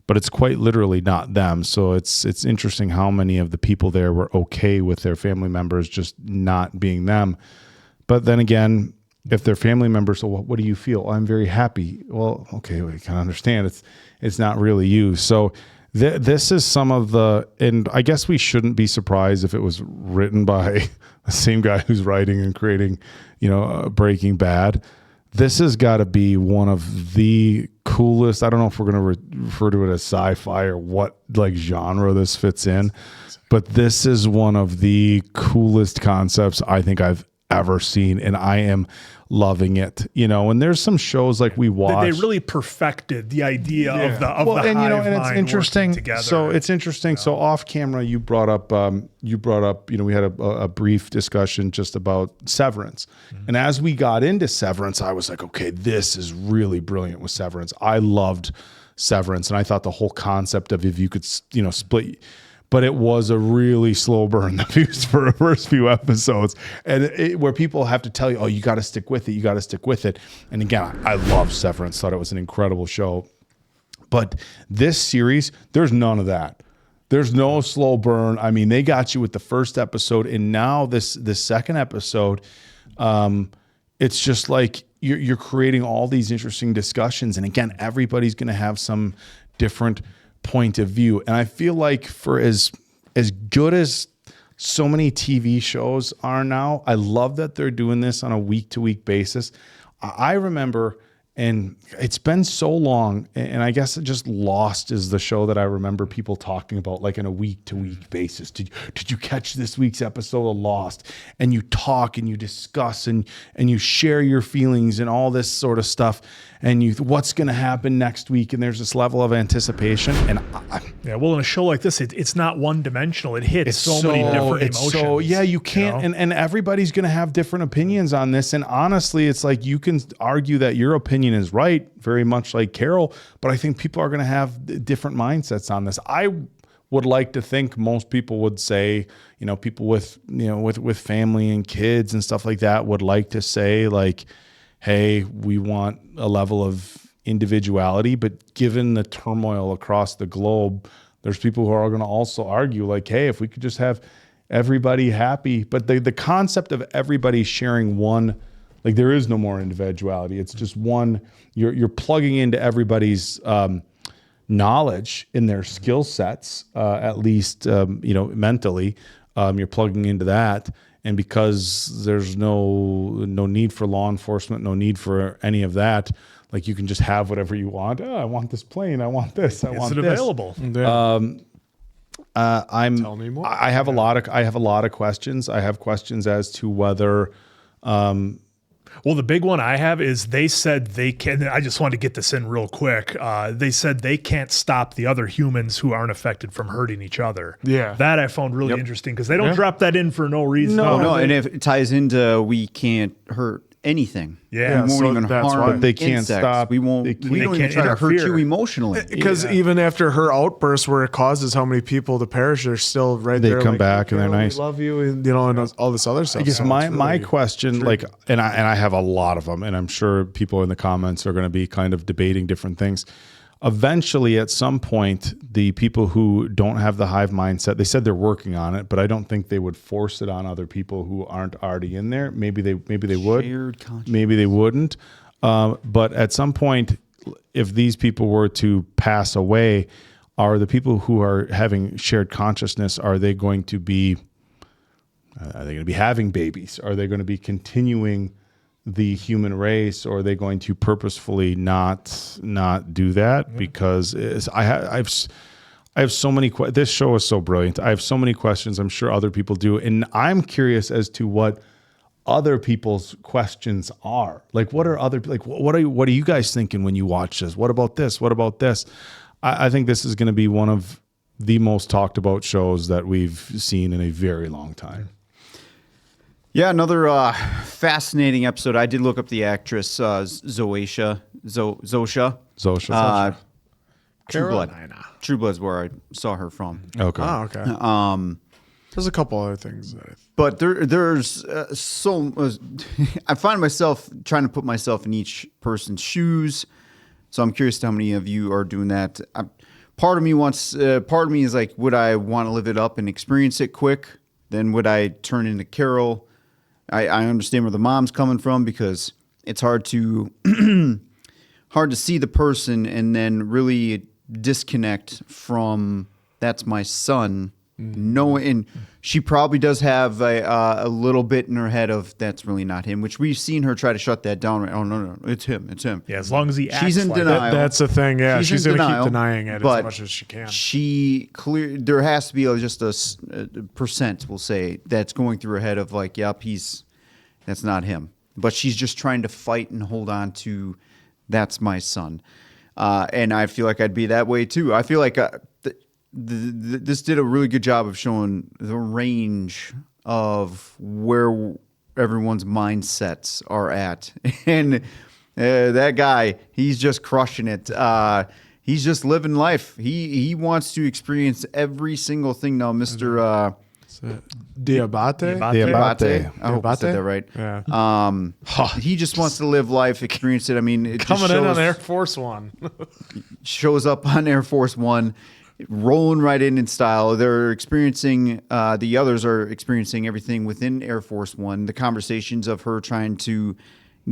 but it's quite literally not them. So it's interesting how many of the people there were okay with their family members just not being them. But then again, if they're family members, so what do you feel? I'm very happy. Well, okay, we can understand it's not really you. So this is some of and I guess we shouldn't be surprised if it was written by the same guy who's writing and creating, Breaking Bad. This has got to be one of the coolest. I don't know if we're going to refer to it as sci-fi or what like genre this fits in, but this is one of the coolest concepts I think I've ever seen, and I am loving it. And there's some shows like we watch. They really perfected the idea of the hive and it's interesting. So it's interesting. So off camera, you brought up. We had a brief discussion just about Severance, and as we got into Severance, I was like, okay, this is really brilliant with Severance. I loved Severance, and I thought the whole concept of if you could, split. But it was a really slow burn for the first few episodes, and where people have to tell you, oh, you got to stick with it. You got to stick with it. And again, I love Severance. Thought it was an incredible show. But this series, there's none of that. There's no slow burn. I mean, they got you with the first episode, and now this second episode, it's just like you're creating all these interesting discussions. And again, everybody's going to have some different point of view. And I feel like for as good as so many TV shows are now, I love that they're doing this on a week-to-week basis. I remember, and it's been so long, and I guess it just Lost is the show that I remember people talking about like on a week-to-week basis. Did you catch this week's episode of Lost? And you talk and you discuss and you share your feelings and all this sort of stuff. And what's going to happen next week? And there's this level of anticipation. And in a show like this, it's not one dimensional. It hits so many different emotions. So you can't, and everybody's going to have different opinions on this. And honestly, it's like you can argue that your opinion is right, very much like Carol, but I think people are going to have different mindsets on this. I would like to think most people would say, people with family and kids and stuff like that would like to say like, hey, we want a level of individuality, but given the turmoil across the globe, there's people who are going to also argue like, hey, if we could just have everybody happy, but the concept of everybody sharing one, like there is no more individuality. It's just one, you're plugging into everybody's knowledge in their skill sets, at least, mentally, you're plugging into that. And because there's no need for law enforcement, no need for any of that, like you can just have whatever you want. Oh, I want this plane. I want this. I want this. Is it available? Tell me more. I have a lot of questions. I have questions as to whether. Well, the big one I have is they said they can. I just wanted to get this in real quick. They said they can't stop the other humans who aren't affected from hurting each other. Yeah, that I found really interesting because they don't drop that in for no reason.
No, and if it ties into we can't hurt anything.
Yeah,
we won't
so
even
that's
harm
why.
But they can't
insects.
stop-
We won't.
they
We don't even
can't
try to hurt
interfere.
you emotionally.
Because even after her outburst, where it causes how many people to perish, they're still right
They
there.
come
like,
back
"Hey,
and they're
Carol, we
nice."
love you, and you know, and all this other stuff.
I guess
So
my
it's
my
really
question, like, and I have a lot of them, and I'm sure people in the comments are going to be kind of debating different things. Eventually, at some point, the people who don't have the hive mindset, they said they're working on it, but I don't think they would force it on other people who aren't already in there. Maybe they would,
Shared consciousness.
maybe they wouldn't. But at some point, if these people were to pass away, are the people who are having shared consciousness, are they going to be having babies? Are they going to be continuing the human race, or are they going to purposefully not do that? Because I have so many. This show is so brilliant. I have so many questions. I'm sure other people do, and I'm curious as to what other people's questions are. Like, what are other what are you guys thinking when you watch this? What about this? What about this? I think this is going to be one of the most talked about shows that we've seen in a very long time.
Yeah, another fascinating episode. I did look up the actress Zosha. True Blood. True Blood's where I saw her from.
Okay.
Oh, okay. There's a couple other things that
But there's I find myself trying to put myself in each person's shoes. So I'm curious to how many of you are doing that. Part of me is like, would I want to live it up and experience it quick? Then would I turn into Carol? I understand where the mom's coming from, because it's hard to see the person and then really disconnect from that's my son. No, and she probably does have a little bit in her head of that's really not him, which we've seen her try to shut that down. Right? Oh no, it's him.
Yeah, as long as he acts
she's in
like
denial.
That's the thing. Yeah, she's
in
going to keep
denial,
denying it
but
as much as she can.
There has to be just a percent, we'll say, that's going through her head of like, yep, that's not him. But she's just trying to fight and hold on to that's my son. And I feel like I'd be that way too. I feel like this did a really good job of showing the range of where everyone's mindsets are at. And that guy, he's just crushing it. He's just living life. He wants to experience every single thing now, Mr.
Diabate?
Diabate. I hope I
Diabate?
said that right.
Yeah.
He just wants to live life, experience it. I mean, it
Coming
just
in
shows,
on Air Force One.
shows up on Air Force One, rolling right in style. They're experiencing, the others are experiencing everything within Air Force One. The conversations of her trying to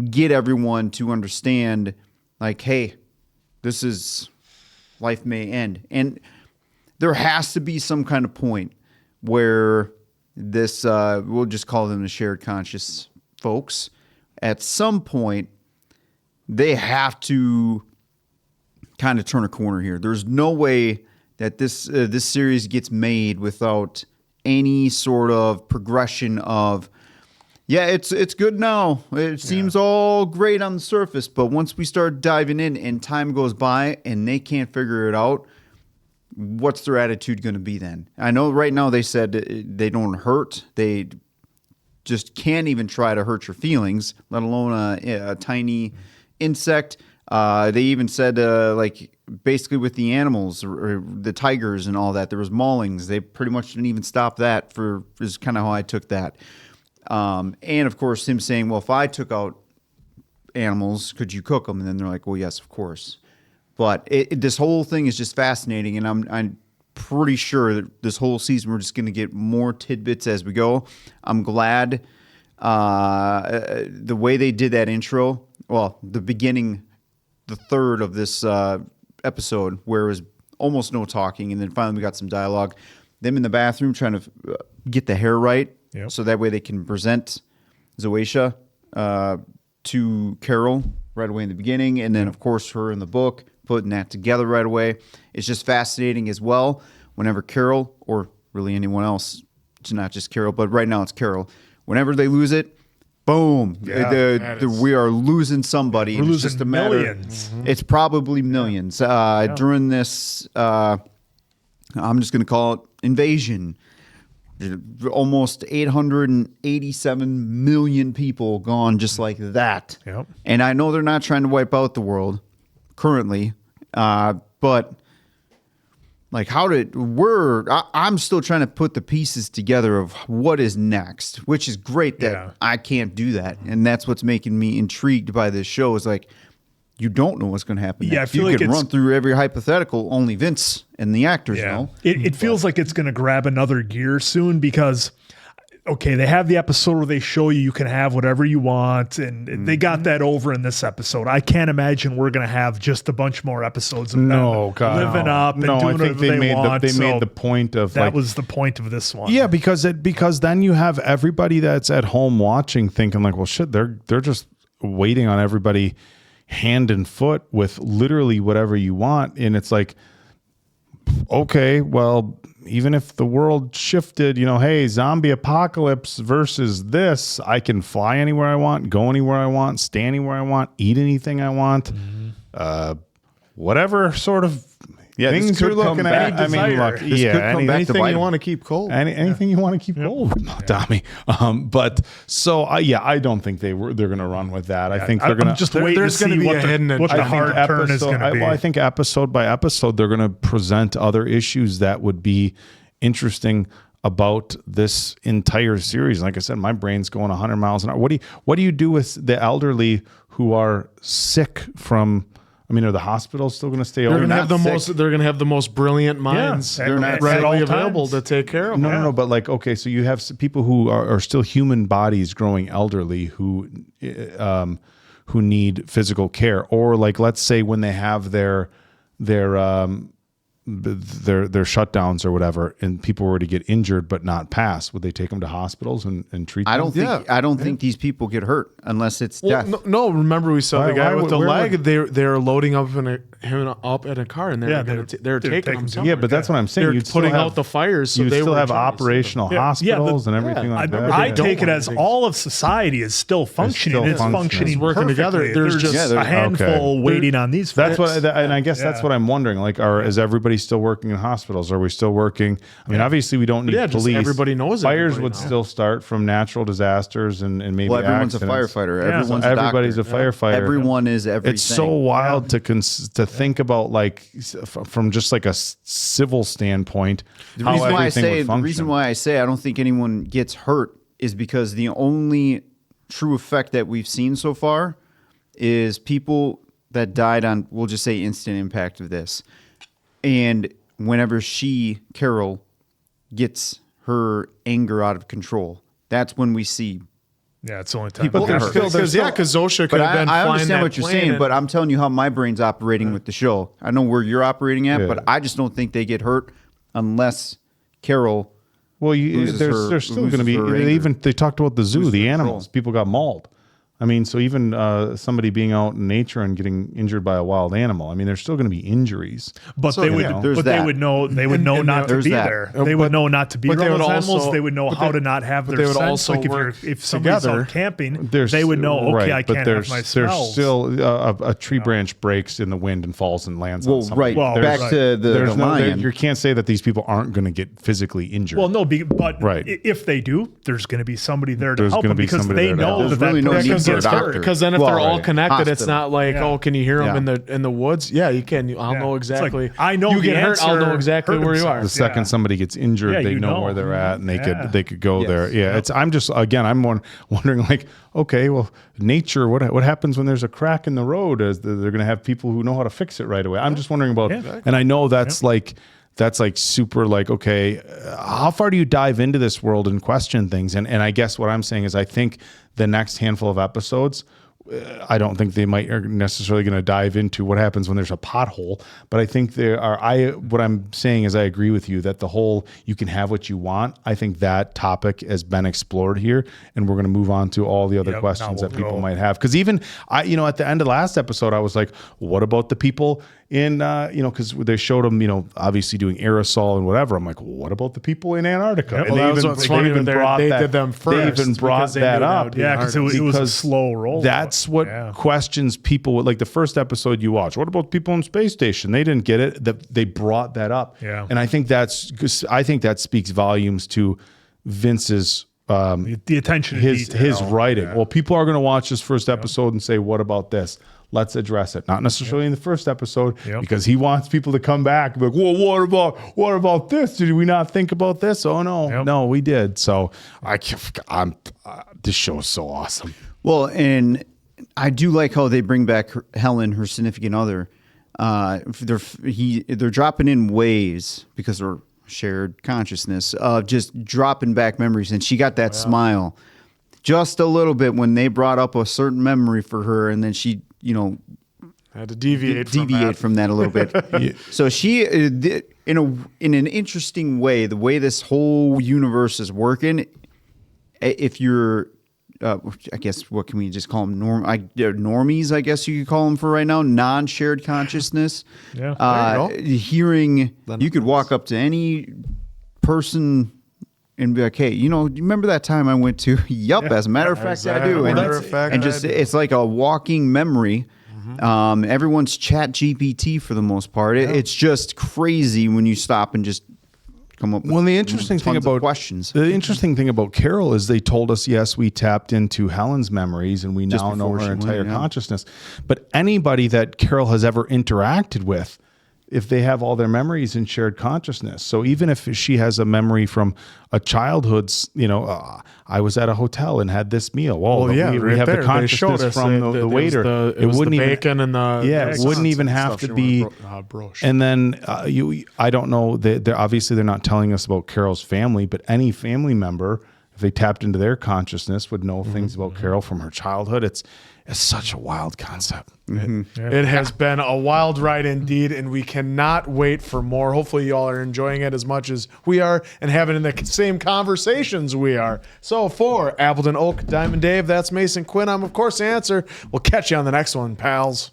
get everyone to understand, like, hey, this is, life may end. And there has to be some kind of point where this, we'll just call them the shared conscious folks, at some point, they have to kind of turn a corner here. There's no way that this series gets made without any sort of progression of, yeah, it's good now. It seems all great on the surface, but once we start diving in and time goes by and they can't figure it out, what's their attitude going to be then? I know right now they said they don't hurt. They just can't even try to hurt your feelings, let alone a tiny insect. They even said, like, basically with the animals, or the tigers and all that, there was maulings. They pretty much didn't even stop that, is kind of how I took that. And of course, him saying, well, if I took out animals, could you cook them? And then they're like, well, yes, of course. But this whole thing is just fascinating, and I'm pretty sure that this whole season we're just going to get more tidbits as we go. I'm glad the way they did that intro, well, the beginning, the third of this episode, where it was almost no talking, and then finally we got some dialogue. Them in the bathroom trying to get the hair right, so that way they can present Zoesha to Carol right away in the beginning, and then of course her in the book, putting that together right away. It's just fascinating as well. Whenever Carol, or really anyone else, it's not just Carol, but right now it's Carol. Whenever they lose it, boom, we are losing somebody.
We're
It's just a matter.
millions.
It's probably millions. During this, I'm just going to call it invasion. almost 887 million people gone just like that.
Yep.
And I know they're not trying to wipe out the world currently, but like I'm still trying to put the pieces together of what is next, which is great that I can't do that. And that's what's making me intrigued by this show is like, you don't know what's going to happen.
Yeah,
next.
I feel
you
like
can
it's-
run through every hypothetical. Only Vince and the actors know.
It feels like it's going to grab another gear soon because, okay, they have the episode where they show you can have whatever you want, and they got that over in this episode. I can't imagine we're going to have just a bunch more episodes of them living up and doing
I think
whatever they want.
They made
So
the point of
that was the point of this one.
Yeah, because then you have everybody that's at home watching thinking like, well, shit, they're just waiting on everybody hand and foot with literally whatever you want. And it's like, okay, well, even if the world shifted, hey, zombie apocalypse versus this, I can fly anywhere I want, go anywhere I want, stay anywhere I want, eat anything I want, whatever sort of things you're looking at. I mean, look,
anything you want to keep cold.
Anything you want to keep cold, Tommy. But so I don't think they're going to run with that. I think they're going to
just wait to see what the hard turn is going to be.
Well, I think episode by episode they're going to present other issues that would be interesting about this entire series. Like I said, my brain's going 100 miles an hour. What do you do with the elderly who are sick from? I mean, are the hospitals still going to stay open?
They're going to have the most brilliant minds.
They're not
readily available to take care of them.
No. But like, okay, so you have people who are still human bodies growing elderly who need physical care, or like, let's say when they have their shutdowns or whatever, and people were to get injured but not pass, would they take them to hospitals and treat them?
I don't think these people get hurt unless it's death.
No, remember we saw the guy with the leg.
would-
They're loading him up in a car, and they're taking him somewhere.
Yeah, but that's what I'm saying.
They're
You'd still
putting
have-
out the fires. So
you
they
still
were
have
trying to
operational
save them.
hospitals and everything like that.
I take it as all of society is still functioning. It's functioning
It's working together.
perfectly.
There's just
a handful waiting on these
That's
folks.
and I guess that's what I'm wondering. Like, is everybody still working in hospitals? Are we still working? I mean, obviously we don't need
just
police.
everybody knows
fires
everybody
would
now.
still start from natural disasters and maybe
everyone's a
accidents.
firefighter.
Yeah.
Everyone's
So
a
everybody's
doctor.
a firefighter.
Everyone is everything.
It's so wild to think about, like, from just like a civil standpoint.
The
how
reason why I
everything
say
would function.
I don't think anyone gets hurt is because the only true effect that we've seen so far is people that died on, we'll just say, instant impact of this. And whenever Carol, gets her anger out of control, that's when we see
Yeah, it's the only time.
people get hurt.
Because Zosha could
But
have been
I
flying
understand
that
what you're
plane
saying,
and-
but I'm telling you how my brain's operating with the show. I know where you're operating at, but I just don't think they get hurt unless Carol.
Well,
loses
there's still going to
loses
be.
her anger.
They talked about the zoo,
Loses
the
control.
animals. People got mauled. I mean, so even somebody being out in nature and getting injured by a wild animal. I mean, there's still going to be injuries.
But
So,
they
you
would,
know.
but they would know. They would know not to
there's
be
that.
there. They would know not to be
but they
around
would
those animals.
also-
They would know
but
how
they-
to not have
but
their
they would
sense.
also
Like
work
if somebody's
together.
out camping,
There's,
they would know. Okay,
right,
I
but
can't
there's,
have my
there's
smells.
still a tree branch breaks in the wind and falls and lands
Well,
on somebody.
right. Well,
There's-
back to the
there's no,
lion.
you can't say that these people aren't going to get physically injured.
Well, no, but
Right.
if they do, there's going to be somebody there to
There's
help
gonna
them
be
because
somebody
they
there to
know
help.
that
There's really
that
no
person
need for a
gets
doctor.
hurt.
Because then if
Well,
they're all
right.
connected, it's
Hospital.
not like,
Yeah.
oh, can you hear them
Yeah.
in the woods? Yeah, you can. I'll
Yeah.
know
It's like,
exactly.
I know
you
the
get hurt. I'll
answer,
know exactly
hurt
where you are.
the second somebody gets injured,
Yeah,
they
you
know
know.
where they're at, and they
Yeah.
could go
Yes.
there. Yeah, it's. I'm just I'm wondering, like, okay, well, nature. What happens when there's a crack in the road? Is they're going to have people who know how to fix it right away? I'm just wondering about.
Yeah.
And I know that's like super like, okay, how far do you dive into this world and question things? And I guess what I'm saying is I think the next handful of episodes, I don't think they are necessarily going to dive into what happens when there's a pothole, but I think what I'm saying is I agree with you that the whole, you can have what you want. I think that topic has been explored here, and we're going to move on to all the other
Yep,
questions
now
that
we'll
people
go.
might have. Cause even at the end of the last episode, I was like, what about the people in, cause they showed them, obviously doing aerosol and whatever. I'm like, well, what about the people in Antarctica?
Yep.
And
Well, that was what's funny, they did them
They
first
even brought
because they
that
knew that
up.
would be
Yeah, because it was a
Because
slow roll.
That's what questions people would, like the first episode you watch. What about people in space station? They didn't get it. They brought that up.
Yeah.
And I think that speaks volumes to Vince's
the attention to
his
detail.
writing. Well, people are going to watch this first episode and say, "What about this?" Let's address it. Not necessarily in the first episode, because he wants people to come back and be like, "Well, what about this? Did we not think about this?" Oh no, we did. So this show is so awesome.
Well, and I do like how they bring back Helen, her significant other. They're dropping in waves because they're shared consciousness of just dropping back memories, and she got that smile just a little bit when they brought up a certain memory for her, and then she,
had to deviate
from that a little bit. So she, in an interesting way, the way this whole universe is working, if you're, I guess, what can we just call them? Normies, I guess you could call them for right now. Non-shared consciousness. Hearing, you could walk up to any person and be like, "Hey, you remember that time I went to?" Yup, as a matter of fact, I do. It's like a walking memory. Everyone's Chat GPT for the most part. It's just crazy when you stop and just come up with
the interesting thing about
questions.
The interesting thing about Carol is they told us, yes, we tapped into Helen's memories and we now know her entire consciousness. But anybody that Carol has ever interacted with, if they have all their memories in shared consciousness. So even if she has a memory from a childhood's, I was at a hotel and had this meal. We have the consciousness from the waiter.
It wouldn't even bacon and the
it wouldn't even have to be. And then I don't know. They're not telling us about Carol's family, but any family member, if they tapped into their consciousness, would know things about Carol from her childhood. It's such a wild concept.
It has been a wild ride indeed, and we cannot wait for more. Hopefully you all are enjoying it as much as we are and having the same conversations we are. So for Appleton Oak, Diamond Dave, that's Mason Quinn. I'm, of course, the answer. We'll catch you on the next one, pals.